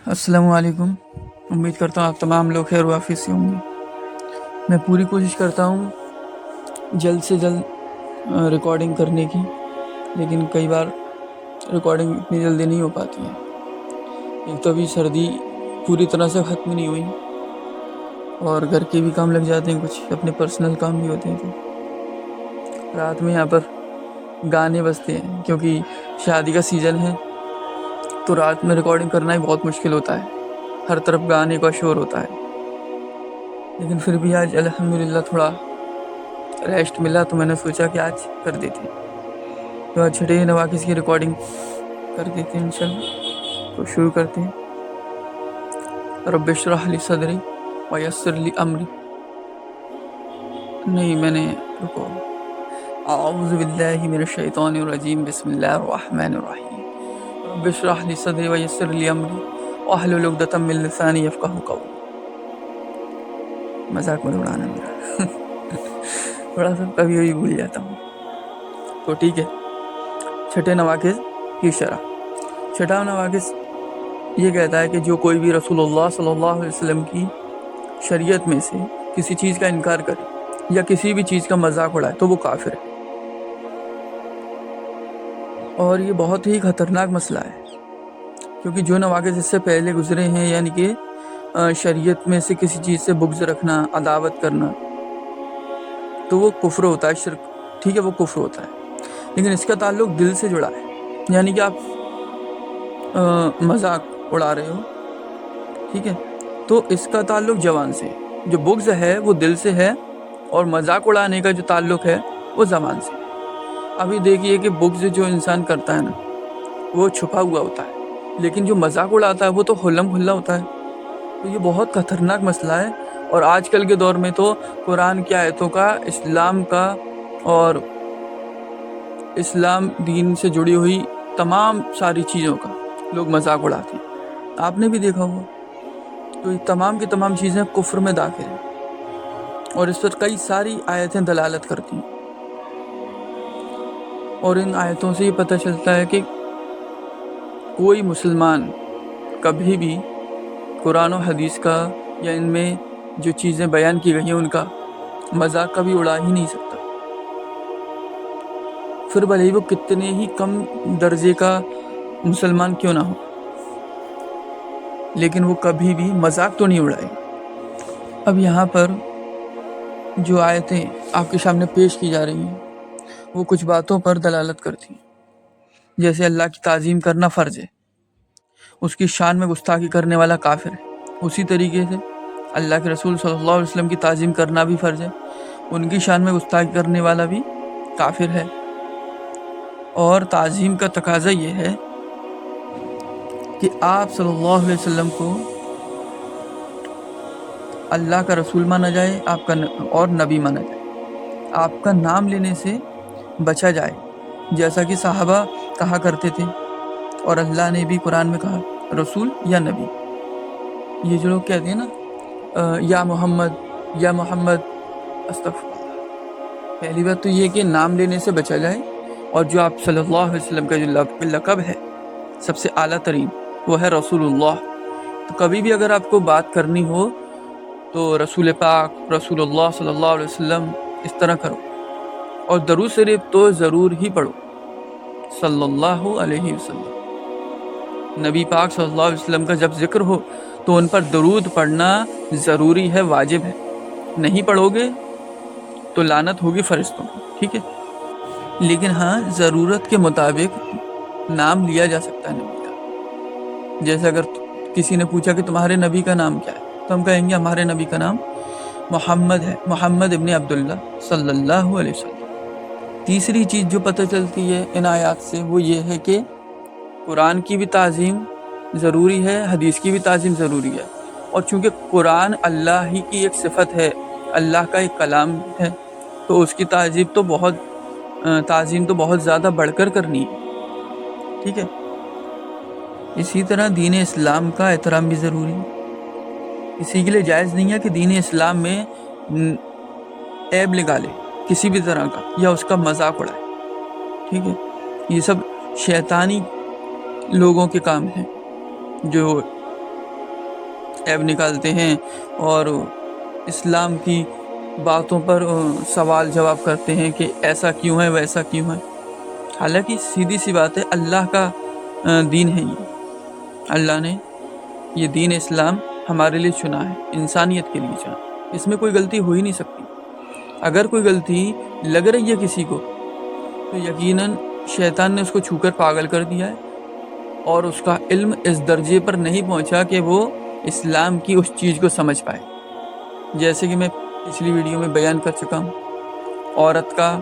अस्सलाम वालेकुम। उम्मीद करता हूँ आप तमाम लोग खैर वाफिस से होंगे। मैं पूरी कोशिश करता हूँ जल्द से जल्द रिकॉर्डिंग करने की, लेकिन कई बार रिकॉर्डिंग इतनी जल्दी नहीं हो पाती है। एक तो अभी सर्दी पूरी तरह से ख़त्म नहीं हुई और घर के भी काम लग जाते हैं, कुछ अपने पर्सनल काम भी होते हैं, तो रात में यहाँ पर गाने बजते हैं क्योंकि शादी का सीज़न है, तो रात में रिकॉर्डिंग करना ही बहुत मुश्किल होता है। हर तरफ गाने का शोर होता है, लेकिन फिर भी आज अल्हम्दुलिल्लाह थोड़ा रेस्ट मिला, तो मैंने सोचा कि आज कर देते हैं। तो आज छठे नवाकिस की रिकॉर्डिंग कर देते हैं इंशाल्लाह। तो शुरू करते हैं। रब्बि इश्रह ली सदरी व यस्सिर ली अमरी। नहीं, मैंने रुको। अऊज़ु बिल्लाहि मिनश शैतानिर रजीम, बिस्मिल्लाहिर रहमानिर रहीम। रब्बि इश्रह ली सदरी व यस्सिर ली अमरी वहलुल उक़दतम मिन लिसानी यफ़क़हू क़ौली। मजाक में उड़ाना मेरा थोड़ा सा कभी कभी भूल जाता हूँ, तो ठीक है। छठे नवाकिस की शरह। छठा नवाकिस ये कहता है कि जो कोई भी रसूलुल्लाह सल्लल्लाहु अलैहि वसल्लम की शरीयत में से किसी चीज़ का इनकार करे या किसी भी चीज़ का मजाक उड़ाए तो वो काफिर है। और ये बहुत ही ख़तरनाक मसला है, क्योंकि जो नवाकिस इससे पहले गुजरे हैं, यानी कि शरीयत में से किसी चीज़ से बुग़्ज़ रखना, अदावत करना, तो वो कुफ्र होता है, शिर्क, ठीक है, वो कुफ्र होता है। लेकिन इसका ताल्लुक दिल से जुड़ा है, यानी कि आप मजाक उड़ा रहे हो, ठीक है, तो इसका ताल्लुक ज़बान से। जो बुग़्ज़ है वो दिल से है और मजाक उड़ाने का जो ताल्लुक है वो ज़बान से। अभी देखिए कि बुग़्ज़ जो इंसान करता है ना, वो छुपा हुआ होता है, लेकिन जो मजाक उड़ाता है वो तो खुल्लम खुल्ला होता है। तो ये बहुत ख़तरनाक मसला है, और आजकल के दौर में तो कुरान की आयतों का, इस्लाम का और इस्लाम दीन से जुड़ी हुई तमाम सारी चीज़ों का लोग मजाक उड़ाते हैं। आपने भी देखा होगा। तो ये तमाम की तमाम चीज़ें कुफ्र में दाखिल हैं, और इस पर कई सारी आयतें दलालत करती हैं। और इन आयतों से ये पता चलता है कि कोई मुसलमान कभी भी कुरान और हदीस का या इनमें जो चीज़ें बयान की गई हैं उनका मजाक कभी उड़ा ही नहीं सकता, फिर भले ही वो कितने ही कम दर्जे का मुसलमान क्यों ना हो, लेकिन वो कभी भी मजाक तो नहीं उड़ाएगा। अब यहाँ पर जो आयतें आपके सामने पेश की जा रही हैं वो कुछ बातों पर दलालत करती हैं, जैसे अल्लाह की ताज़ीम करना फ़र्ज है, उसकी शान में गुस्ताखी करने वाला काफिर है। उसी तरीके से अल्लाह के रसूल सल्लल्लाहु अलैहि वसल्लम की ताज़ीम करना भी फ़र्ज है, उनकी शान में गुस्ताखी करने वाला भी काफिर है। और ताज़ीम का तकाज़ा ये है कि आप सल्लल्लाहु अलैहि वसल्लम को अल्लाह का रसूल माना जाए, आपका और नबी माना जाए, आपका नाम लेने से बचा जाए, जैसा कि सहाबा कहा करते थे, और अल्लाह ने भी कुरान में कहा रसूल या नबी। ये जो लोग कहते हैं ना या मोहम्मद, अस्तगफिरुल्लाह। पहली बात तो ये कि नाम लेने से बचा जाए, और जो आप सल्लल्लाहु अलैहि वसल्लम का जो लक़ब है सबसे आला तरीन, वो है रसूलुल्लाह। तो कभी भी अगर आपको बात करनी हो तो रसूल पाक, रसूलुल्लाह सल्लल्लाहु अलैहि वसल्लम, इस तरह करो। और दरूद शरीफ तो ज़रूर ही पढ़ो, सल्लल्लाहु अलैहि वसल्लम। नबी पाक सल्लल्लाहु अलैहि वसल्लम का जब जिक्र हो तो उन पर दरूद पढ़ना ज़रूरी है, वाजिब है। नहीं पढ़ोगे तो लानत होगी फरिश्तों की, ठीक है। लेकिन हाँ, ज़रूरत के मुताबिक नाम लिया जा सकता है नबी का। जैसे अगर किसी ने पूछा कि तुम्हारे नबी का नाम क्या है, तो हम कहेंगे हमारे नबी का नाम मोहम्मद है, मोहम्मद इब्न अब्दुल्लाह सल्लल्लाहु अलैहि वसल्लम। तीसरी चीज़ जो पता चलती है इन आयात से वो ये है कि कुरान की भी ताज़ीम ज़रूरी है, हदीस की भी ताज़ीम ज़रूरी है। और चूँकि कुरान अल्लाह ही की एक सिफत है, अल्लाह का एक कलाम है, तो उसकी ताज़ीम तो बहुत ज़्यादा बढ़कर करनी है, ठीक है। इसी तरह दीन इस्लाम का एहतराम भी ज़रूरी है। किसी के लिए जायज़ नहीं है कि दीन इस्लाम में ऐब लगा ले किसी भी तरह का, या उसका मजाक उड़ाए, ठीक है। ये सब शैतानी लोगों के काम हैं जो عیب نکالتے ہیں اور اسلام کی باتوں پر سوال جواب کرتے ہیں کہ ایسا کیوں ہے ویسا کیوں ہے. حالانکہ سیدھی سی بات ہے، اللہ کا دین ہے یہ. اللہ نے یہ دین اسلام ہمارے لیے چنا ہے، انسانیت کے لیے چنا. اس میں کوئی غلطی ہو ہی نہیں سکتی. اگر کوئی غلطی لگ رہی ہے کسی کو تو یقیناً شیطان نے اس کو چھو کر پاگل کر دیا ہے، اور اس کا علم اس درجے پر نہیں پہنچا کہ وہ اسلام کی اس چیز کو سمجھ پائے. جیسے کہ میں پچھلی ویڈیو میں بیان کر چکا ہوں، عورت کا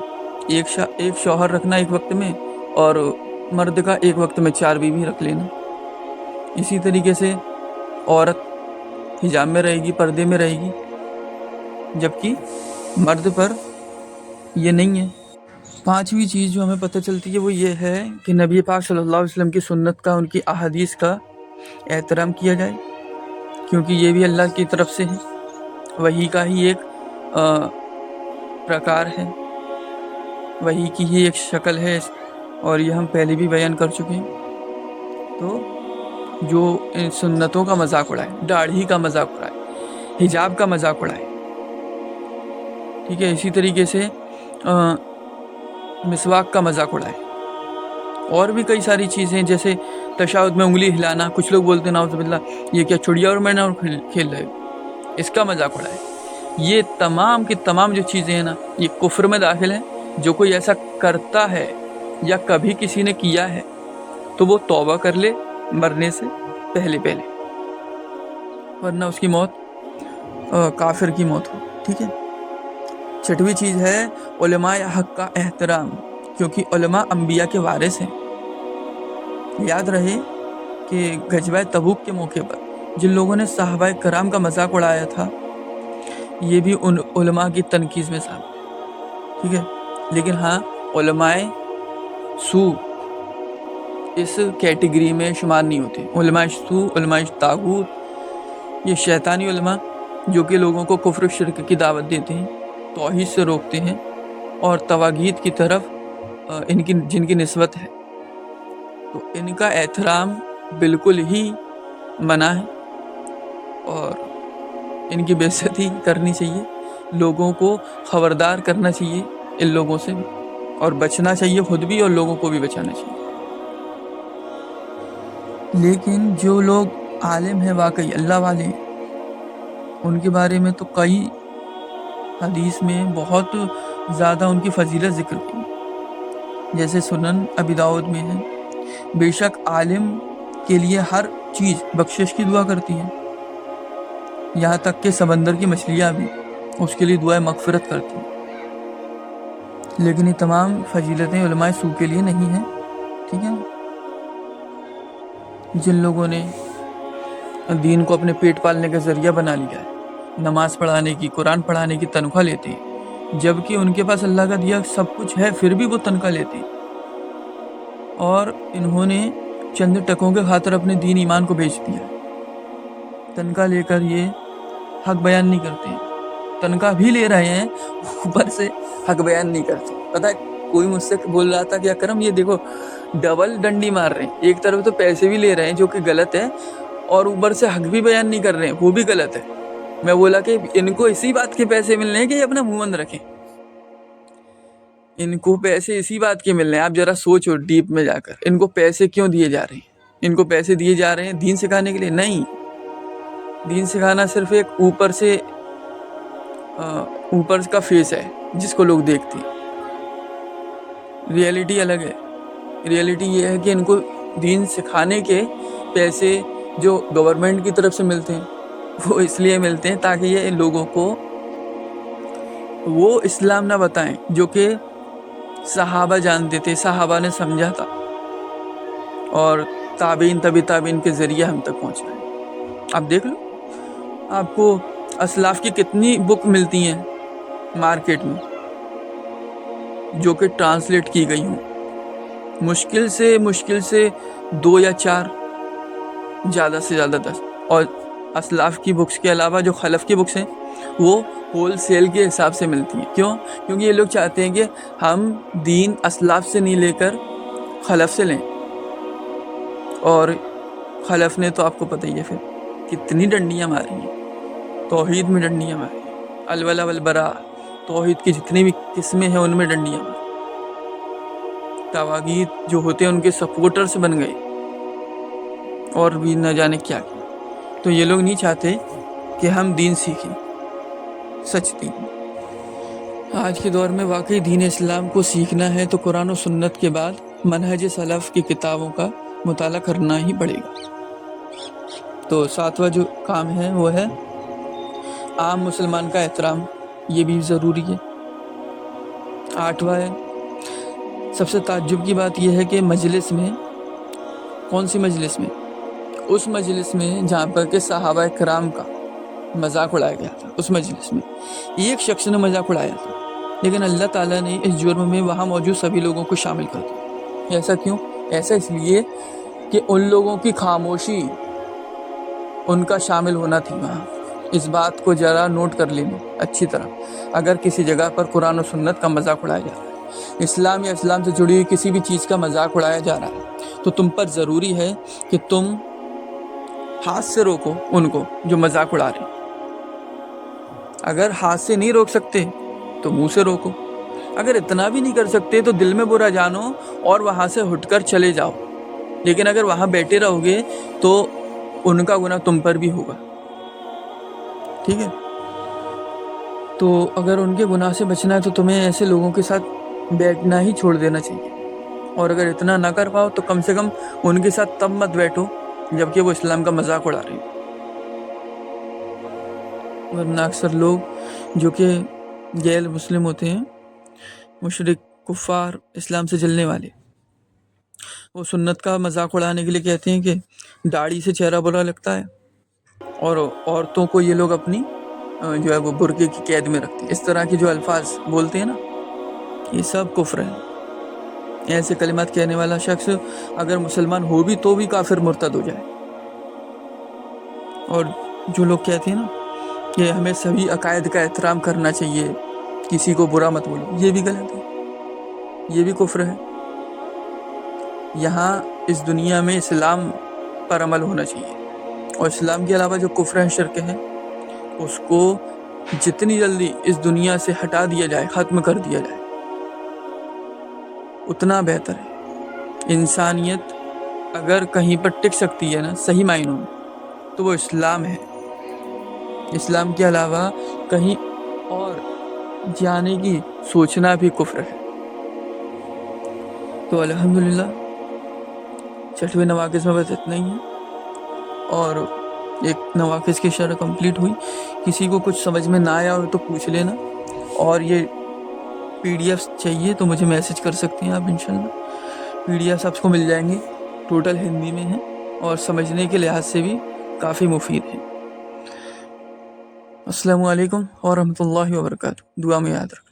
ایک شوہر رکھنا ایک وقت میں، اور مرد کا ایک وقت میں 4 بیوی رکھ لینا. اسی طریقے سے عورت حجاب میں رہے گی، پردے میں رہے گی، جبکہ مرد پر یہ نہیں ہے. 5ویں چیز جو ہمیں پتہ چلتی ہے وہ یہ ہے کہ نبی پاک صلی اللہ علیہ وسلم کی سنت کا، ان کی احادیث کا احترام کیا جائے، کیونکہ یہ بھی اللہ کی طرف سے ہے، وحی کا ہی ایک پرکار ہے، وحی کی ہی ایک شکل ہے، اور یہ ہم پہلے بھی بیان کر چکے ہیں. تو جو ان سنتوں کا مذاق اڑائے، داڑھی کا مذاق اڑائے، حجاب کا مذاق اڑائے، ٹھیک ہے، اسی طریقے سے مسواک کا مذاق اڑائے، اور بھی کئی ساری چیزیں جیسے تشہد میں انگلی ہلانا. کچھ لوگ بولتے ہیں نعوذ باللہ یہ کیا چڑیا اور میں نے اور کھیل رہے ہو، اس کا مذاق اڑائے. یہ تمام کی تمام جو چیزیں ہیں نا، یہ کفر میں داخل ہیں. جو کوئی ایسا کرتا ہے یا کبھی کسی نے کیا ہے تو وہ توبہ کر لے مرنے سے پہلے، ورنہ اس کی موت کافر کی موت ہو. ٹھیک ہے. 6ویں چیز ہے علماء حق کا احترام، کیونکہ علماء انبیاء کے وارث ہیں. یاد رہے کہ غزوہ تبوک کے موقع پر جن لوگوں نے صحابہ کرام کا مذاق اڑایا تھا، یہ بھی ان علماء کی تنقید میں شامل. ٹھیک ہے. لیکن ہاں، علماء سو اس کیٹیگری میں شمار نہیں ہوتے. علماء سو، علماء طاغوت، یہ شیطانی علماء جو کہ لوگوں کو کفر و شرک کی دعوت دیتے ہیں، توحید سے روکتے ہیں، اور طواغیت کی طرف جن کی نسبت ہے، تو ان کا احترام بالکل ہی منع ہے، اور ان کی بے عزتی کرنی چاہیے. لوگوں کو خبردار کرنا چاہیے ان لوگوں سے، اور بچنا چاہیے خود بھی اور لوگوں کو بھی بچانا چاہیے. لیکن جو لوگ عالم ہیں، واقعی اللہ والے ہیں، ان کے بارے میں تو کئی حدیث میں بہت زیادہ ان کی فضیلت ذکر کی، جیسے سنن ابی داؤد میں ہے، بے شک عالم کے لیے ہر چیز بخشش کی دعا کرتی ہے، یہاں تک کہ سمندر کی مچھلیاں بھی اس کے لیے دعائیں مغفرت کرتی ہیں. لیکن یہ تمام فضیلتیں علماء سو کے لیے نہیں ہیں. ٹھیک ہے. جن لوگوں نے دین کو اپنے پیٹ پالنے کا ذریعہ بنا لیا ہے، نماز پڑھانے کی، قرآن پڑھانے کی تنخواہ لیتے ہیں، جبکہ ان کے پاس اللہ کا دیا سب کچھ ہے، پھر بھی وہ تنخواہ لیتے ہیں، اور انہوں نے چند ٹکوں کے خاطر اپنے دین ایمان کو بیچ دیا. تنخواہ لے کر یہ حق بیان نہیں کرتے ہیں، تنخواہ بھی لے رہے ہیں، اوپر سے حق بیان نہیں کرتے. پتہ ہے کوئی مجھ سے بول رہا تھا کہ اکرم یہ دیکھو ڈبل ڈنڈی مار رہے ہیں، ایک طرف تو پیسے بھی لے رہے ہیں جو کہ غلط ہے، اور اوپر سے حق بھی بیان نہیں کر رہے ہیں، وہ بھی غلط ہے. میں بولا کہ ان کو اسی بات کے پیسے ملنے ہیں کہ یہ اپنا منہ بند رکھیں. ان کو پیسے اسی بات کے ملنے ہیں. آپ ذرا سوچو ڈیپ میں جا کر، ان کو پیسے کیوں دیے جا رہے ہیں؟ ان کو پیسے دیے جا رہے ہیں دین سکھانے کے لیے؟ نہیں. دین سکھانا صرف ایک اوپر کا فیس ہے جس کو لوگ دیکھتے ہیں. ریئلٹی الگ ہے. ریئلٹی یہ ہے کہ ان کو دین سکھانے کے پیسے جو گورنمنٹ کی طرف سے ملتے ہیں وہ اس لیے ملتے ہیں تاکہ یہ لوگوں کو وہ اسلام نہ بتائیں جو کہ صحابہ جانتے تھے، صحابہ نے سمجھا تھا، اور تابعین طبی تابعین کے ذریعے ہم تک پہنچا ہے. آپ دیکھ لو، آپ کو اسلاف کی کتنی بک ملتی ہیں مارکیٹ میں جو کہ ٹرانسلیٹ کی گئی ہوں، مشکل سے 2 یا 4، زیادہ سے زیادہ 10. اور اسلاف کی بکس کے علاوہ جو خلف کی بکس ہیں وہ ہول سیل کے حساب سے ملتی ہیں. کیوں؟ کیونکہ یہ لوگ چاہتے ہیں کہ ہم دین اسلاف سے نہیں لے کر خلف سے لیں، اور خلف نے تو آپ کو پتہ ہی ہے پھر कितनी डंडियाँ मारी हैं, तौहीद में डंडियाँ मारी, अलवला वलबरा, तौहीद की जितनी भी किस्में हैं उनमें डंडियाँ मारी। तावागीत जो होते हैं उनके सपोर्टर्स बन गए और भी न जाने क्या किया। तो ये लोग नहीं चाहते कि हम दीन सीखें, सच दीन। आज के दौर में वाकई दीन इस्लाम को सीखना है तो कुरान और सुन्नत के बाद मनहज सलफ़ की किताबों का मुताला करना ही पड़ेगा। तो 7वां जो काम है वो है आम मुसलमान का एहतराम, ये भी ज़रूरी है। 8वां है, सबसे ताज्जुब की बात यह है कि मजलिस में, कौन सी मजलिस में? उस मजलिस में जहाँ पर के सहाबा किराम का मजाक उड़ाया गया था, उस मजलिस में एक शख्स ने मजाक उड़ाया था, लेकिन अल्लाह ताला ने इस जुर्म में वहाँ मौजूद सभी लोगों को शामिल कर दिया। ऐसा क्यों? ऐसा इसलिए कि उन लोगों की खामोशी उनका शामिल होना थी वहाँ। इस बात को ज़रा नोट कर लेना अच्छी तरह। अगर किसी जगह पर कुरान और सुन्नत का मजाक उड़ाया जा रहा है, इस्लाम या इस्लाम से जुड़ी हुई किसी भी चीज़ का मजाक उड़ाया जा रहा है, तो तुम पर ज़रूरी है कि तुम हाथ से रोको उनको जो मजाक उड़ा रहे हैं। अगर हाथ से नहीं रोक सकते तो मुंह से रोको। अगर इतना भी नहीं कर सकते तो दिल में बुरा जानो और वहाँ से उठकर चले जाओ। लेकिन अगर वहाँ बैठे रहोगे तो उनका गुनाह तुम पर भी होगा, ठीक है? तो अगर उनके गुनाह से बचना है तो तुम्हें ऐसे लोगों के साथ बैठना ही छोड़ देना चाहिए। और अगर इतना ना कर पाओ तो कम से कम उनके साथ तब मत बैठो जबकि वो इस्लाम का मजाक उड़ा रहे हैं। वरना अक्सर लोग जो कि गैर मुस्लिम होते हैं, मुशरिक, कुफ़ार, इस्लाम से जलने वाले, वो सुन्नत का मजाक उड़ाने के लिए कहते हैं कि दाढ़ी से चेहरा बुरा लगता है और औरतों को ये लोग अपनी जो है वो बुर्के की कैद में रखते हैं। इस तरह के जो अल्फाज बोलते हैं ना, ये सब कुफ्र है। ऐसे कलिमात कहने वाला शख्स अगर मुसलमान हो भी तो भी काफिर मुर्तद हो जाए। और जो लोग कहते हैं ना कि हमें सभी अकायद का एहतराम करना चाहिए, किसी को बुरा मत बोलो, ये भी गलत है, ये भी कुफ्र है। यहाँ इस दुनिया में इस्लाम पर अमल होना चाहिए और इस्लाम के अलावा जो कुफ्र है, शिर्क है, उसको जितनी जल्दी इस दुनिया से हटा दिया जाए, ख़त्म कर दिया जाए, उतना बेहतर है। इंसानियत अगर कहीं पर टिक सकती है ना सही मायनों में, तो वो इस्लाम है। इस्लाम के अलावा कहीं और जाने की सोचना भी कुफ्र है। तो अल्हम्दुलिल्लाह 6वें नवाकिस में बस इतना ही है और एक नवाकिस की शरह कंप्लीट हुई। किसी को कुछ समझ में ना आया हो तो पूछ लेना, और ये PDF चाहिए तो मुझे मैसेज कर सकते हैं आप इंशाल्लाह। PDF आपको मिल जाएंगे, टोटल हिंदी में है और समझने के लिहाज से भी काफ़ी मुफीद है। अस्सलामु अलैकुम व रहमतुल्लाहि व बरकातुहू। दुआ में याद रखना।